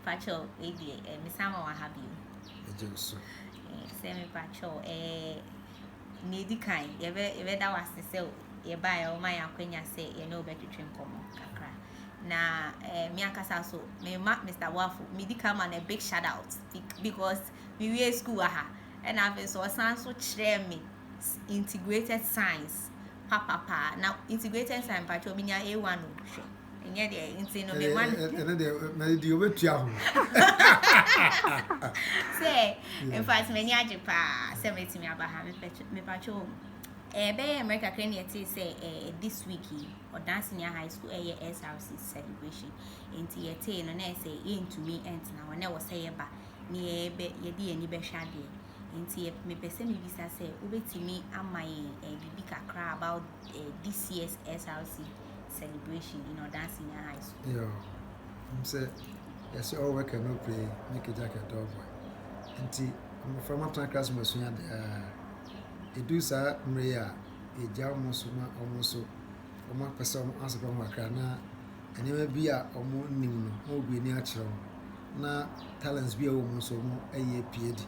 Pacho, Miss Sama, I have you. Semi Pacho, needy kind, ever that was the sale, you buy all my acquaintance say, you know better trim common, kakra. Na Miakasa so, may mark Mr. Boafo, me come and a big shout out because we were school and I've been so share me integrated science. Papa, now integrated science, Pacho, minya A1. And yet, no one. And you went to say, in fact, many ajipa, send me about having me patrol. Bay America can say this week or dancing your high school SRC celebration. Into your tail and say into me and now I never say about near ye any beshadi. Into me person me visa say, Ube to me and my big cry about this year's SRC celebration in our dancing your high school. Yeah, I'm say, yes, all work and no play, make a jacket dog boy. And from my time class, was it do sa Maria, a jam almost so, or my person answer from my crana, and never be a or more new, or be natural. Now, talents be almost so more a year period.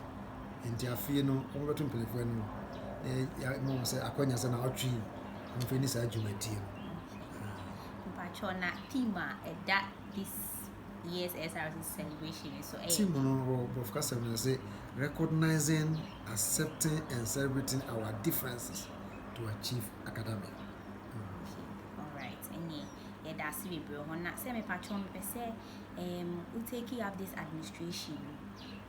And Tiafino, over to Pelifano, a say, I couldn't say our tree, and finish our jumetia. Pachona Tima that this year's SRC celebration is so Timon of customer say recognizing, accepting and celebrating our differences to achieve academic. Alright, and that's we bro on that semi patron per se we take up this administration.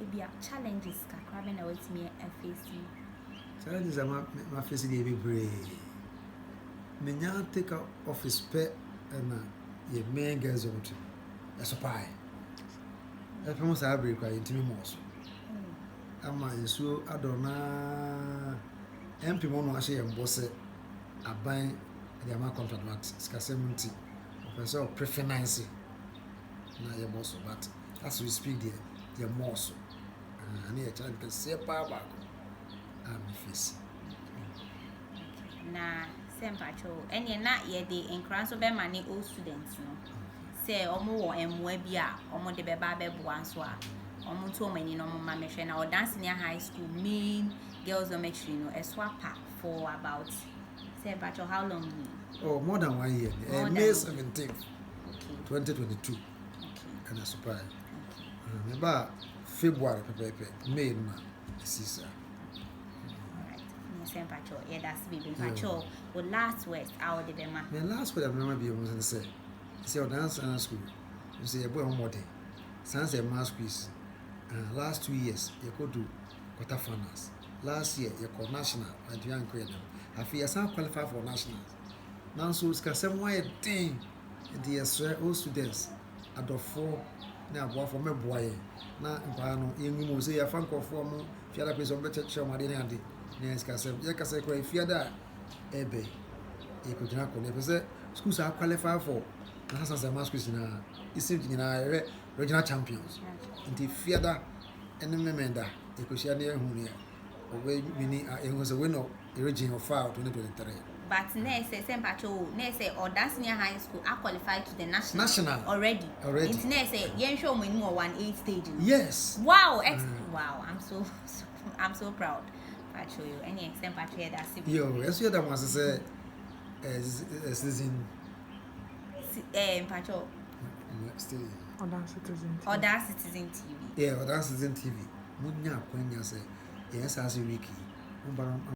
It be a challenges kakraben with me FAC. Challenges are my facing every brave. Menya take up office pet and ye main girls on a supply. I promise I break by intimate most. Am I so Adona MP Mono Ashe and Bosse are buying the amount contract max scarcity of preference. Now your boss, but as we speak, they're more so. And here, child can say, Papa, I'm face. Nah. Patrol and you're not yet the incrans of money old students no say omo and webia omo de beba bebuanswa omo to many no mama machine or dancing near high school mean girls are making no a swapper for about say Patrol how long? Oh, more than 1 year. May 17th, 2022. Okay. And a surprise. About February, May, sister. Patrol, yeah, that's baby. Patrol, well, last words, our de bema. My last word, I'm not be able to say. See, dance and school. You say, a boy on what day? Sans a mass quiz. Last 2 years, you go to quarterfinals. Last year, you called national, and you uncle them. I feel some qualify for nationals. Now, so it's some way thing. And the all students at the 4 now, Boafo me boy. Now, in you say a funk of form, Fiala place on better show my dinner. Yes, Cassam, cry Fiada, Ebe. You could not call schools are qualified for Nassas and Masquis in our regional champions. And the Fiada and the Memenda, you could share near Hunia. Away, meaning it was a winner, the original file 2023. But Ness said, Patrol, Ness or dancing near high school are qualified to the national already. It's Ness, yen show me more 1-8 stage. Yes. Wow, wow, I'm so proud. Show you any extent patriot that's yo, as you that was say season patrol still Other Citizen TV. Yeah, Other Citizen TV. Munya kwenya say yes as a wiki.